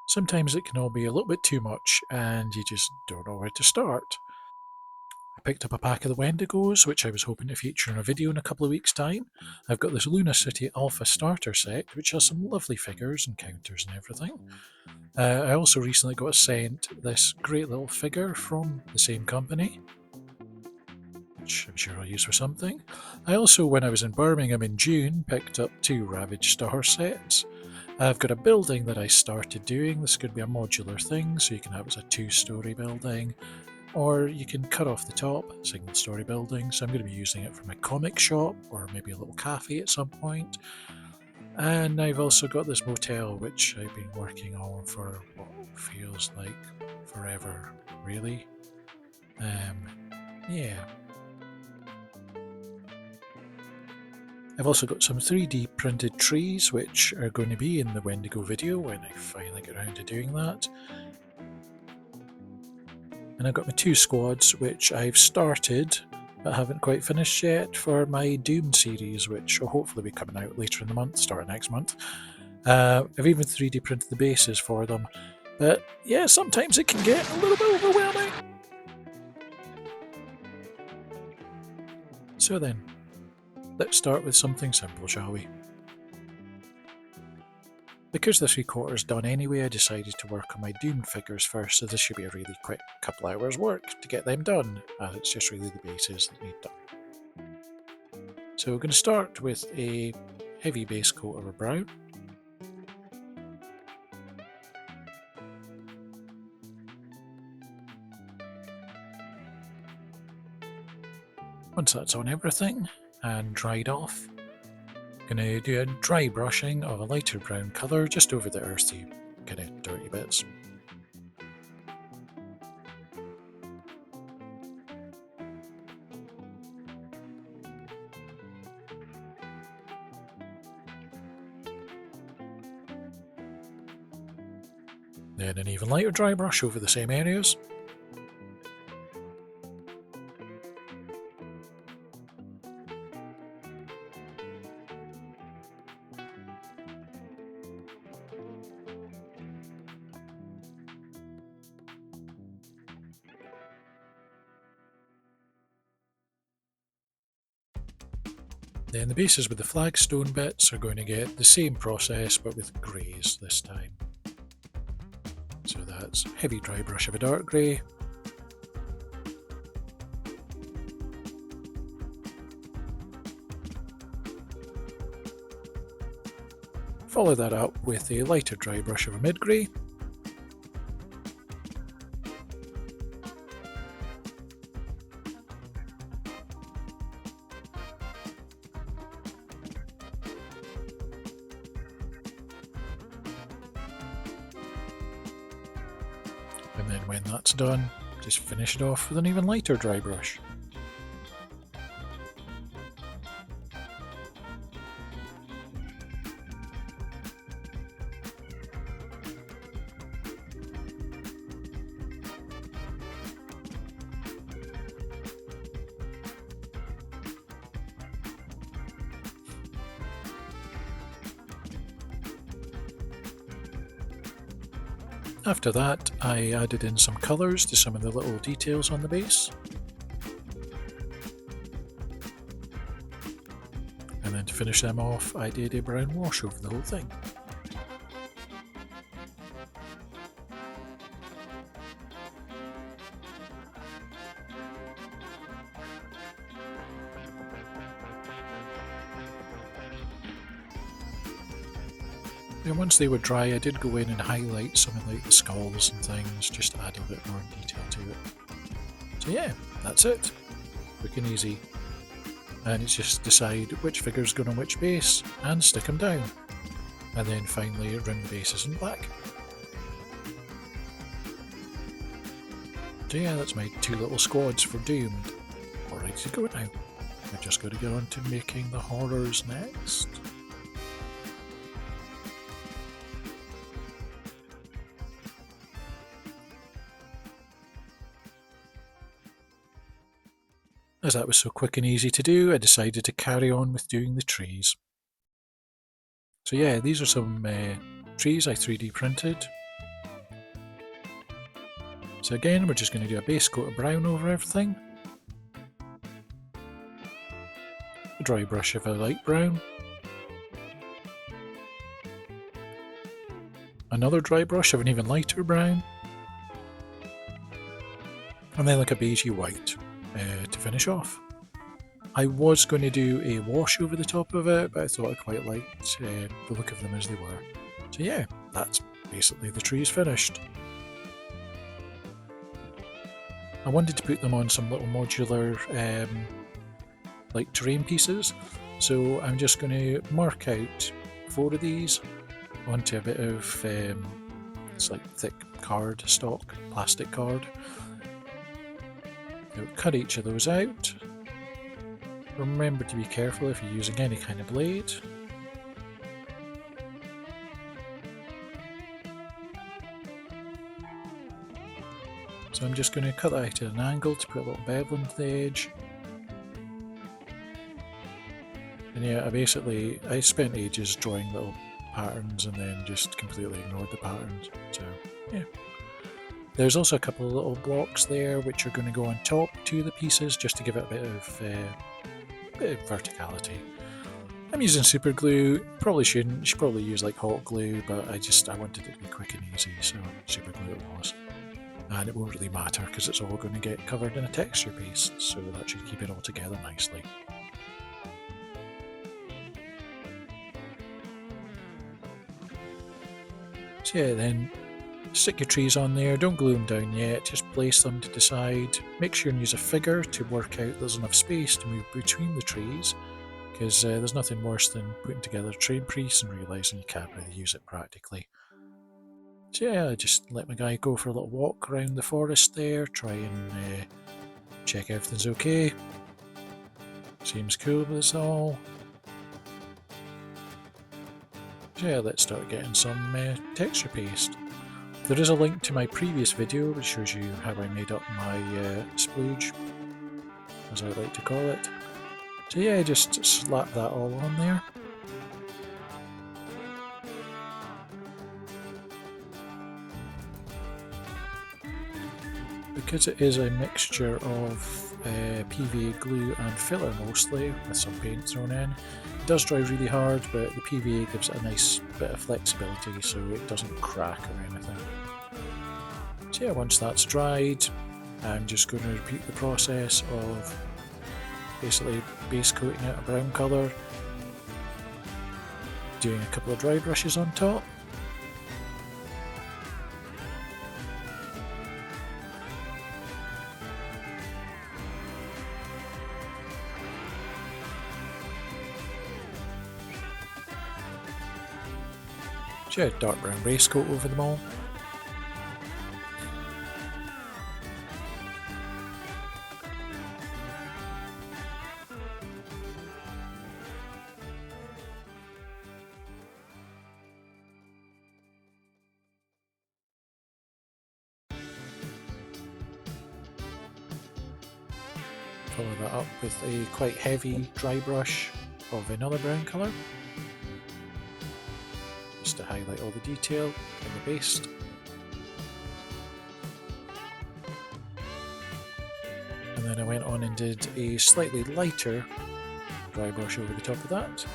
Sometimes it can all be a little bit too much and you just don't know where to start. I picked up a pack of the Wendigos, which I was hoping to feature in a video in a couple of weeks' time. I've got this Luna City Alpha starter set, which has some lovely figures and counters and everything. I also recently got sent this great little figure from the same company, which I'm sure I'll use for something. I also, when I was in Birmingham in June, picked up 2 Ravage star sets. I've got a building that I started doing. This could be a modular thing, so you can have it as a 2-story building, or you can cut off the top, single-story building. So I'm going to be using it for my comic shop, or maybe a little cafe at some point. And I've also got this motel, which I've been working on for what feels like forever, really. Yeah. I've also got some 3D printed trees, which are going to be in the Wendigo video when I finally get around to doing that. And I've got my 2 squads, which I've started, but haven't quite finished yet, for my Doom series, which will hopefully be coming out later in the month, start of next month. I've even 3D printed the bases for them, but yeah, sometimes it can get a little bit overwhelming. So then, let's start with something simple, shall we? Because the 3/4's done anyway, I decided to work on my Doom figures first, so this should be a really quick couple hours work to get them done, as it's just really the bases that need done. So we're going to start with a heavy base coat of a brown. Once that's on everything and dried off, I'm going to do a dry brushing of a lighter brown colour just over the earthy kind of dirty bits. Then an even lighter dry brush over the same areas. Then the bases with the flagstone bits are going to get the same process but with greys this time. So that's heavy dry brush of a dark grey. Follow that up with a lighter dry brush of a mid grey. And then when that's done, just finish it off with an even lighter dry brush. After that, I added in some colours to some of the little details on the base. And then to finish them off, I did a brown wash over the whole thing. And once they were dry, I did go in and highlight some of like the skulls and things, just to add a bit more detail to it. So yeah, that's it. Quick and easy. And it's just decide which figure's going on which base and stick them down. And then finally rim the bases in black. So yeah, that's my 2 little squads for Doomed. All ready to go now. I've just got to get on to making the horrors next. As that was so quick and easy to do, I decided to carry on with doing the trees. So yeah, these are some trees I 3D printed. So again, we're just going to do a base coat of brown over everything. A dry brush of a light brown. Another dry brush of an even lighter brown. And then like a beigey white to finish off. I was going to do a wash over the top of it, but I thought I quite liked the look of them as they were. So yeah, that's basically the trees finished. I wanted to put them on some little modular like terrain pieces, so I'm just going to mark out 4 of these onto a bit of it's like thick card stock, plastic card. So cut each of those out. Remember to be careful if you're using any kind of blade. So I'm just going to cut that out at an angle to put a little bevel into the edge. And yeah, I spent ages drawing little patterns and then just completely ignored the patterns. So yeah. There's also a couple of little blocks there which are going to go on top to the pieces just to give it a bit of verticality. I'm using super glue. Probably shouldn't. You should probably use like hot glue, but I wanted it to be quick and easy, so super glue it was. And it won't really matter because it's all going to get covered in a texture paste, so that should keep it all together nicely. So yeah, then stick your trees on there, don't glue them down yet, just place them to the side. Make sure and use a figure to work out there's enough space to move between the trees, because there's nothing worse than putting together a train piece and realising you can't really use it practically. So yeah, I just let my guy go for a little walk around the forest there, try and check everything's okay. Seems cool with us all. So yeah, let's start getting some texture paste. There is a link to my previous video which shows you how I made up my splooge, as I like to call it. So yeah, just slap that all on there. Because it is a mixture of PVA glue and filler mostly, with some paint thrown in, it does dry really hard, but the PVA gives it a nice bit of flexibility so it doesn't crack or anything. So yeah, once that's dried, I'm just going to repeat the process of basically base coating it a brown colour, doing a couple of dry brushes on top. So yeah, dark brown base coat over them all. Follow that up with a quite heavy dry brush of another brown colour, just to highlight all the detail in the base. And then I went on and did a slightly lighter dry brush over the top of that.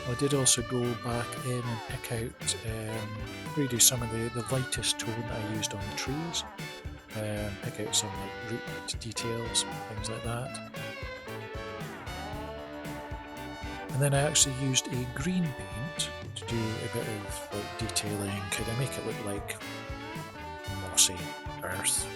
I did also go back in and pick out, redo some of the lightest tone I used on the trees, pick out some like root details, things like that. And then I actually used a green paint to do a bit of like detailing, kind of make it look like mossy earth,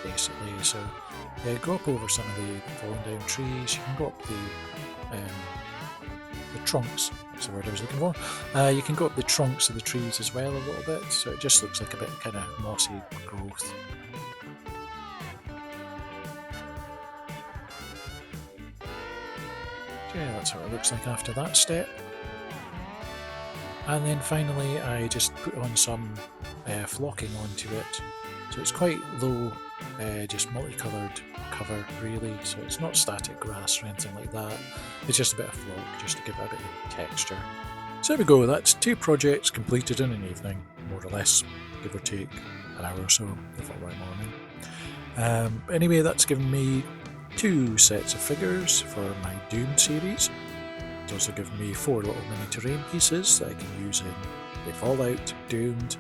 basically. So yeah, go up over some of the fallen down trees. You can go up the trunks, that's the word I was looking for. You can go up the trunks of the trees as well a little bit, so it just looks like a bit kind of mossy growth. Yeah, that's what it looks like after that step. And then finally I just put on some flocking onto it, so it's quite low just multicoloured cover really, so it's not static grass or anything like that, it's just a bit of flock just to give it a bit of texture. So there we go, that's 2 projects completed in an evening, more or less, give or take an hour or so, if not right morning. Anyway, that's given me 2 sets of figures for my Doom series. It's also given me 4 little mini terrain pieces that I can use in the Fallout, Doomed,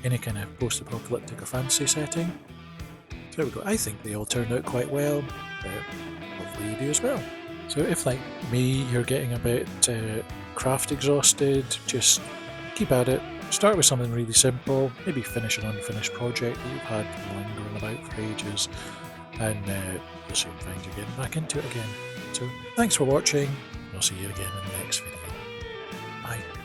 any kind of post-apocalyptic or fantasy setting. So there we go, I think they all turned out quite well, hopefully you do as well. So if, like me, you're getting a bit craft exhausted, just keep at it. Start with something really simple, maybe finish an unfinished project that you've had lingering about for ages, and you'll soon find you're getting back into it again. So thanks for watching, and I'll see you again in the next video. Bye.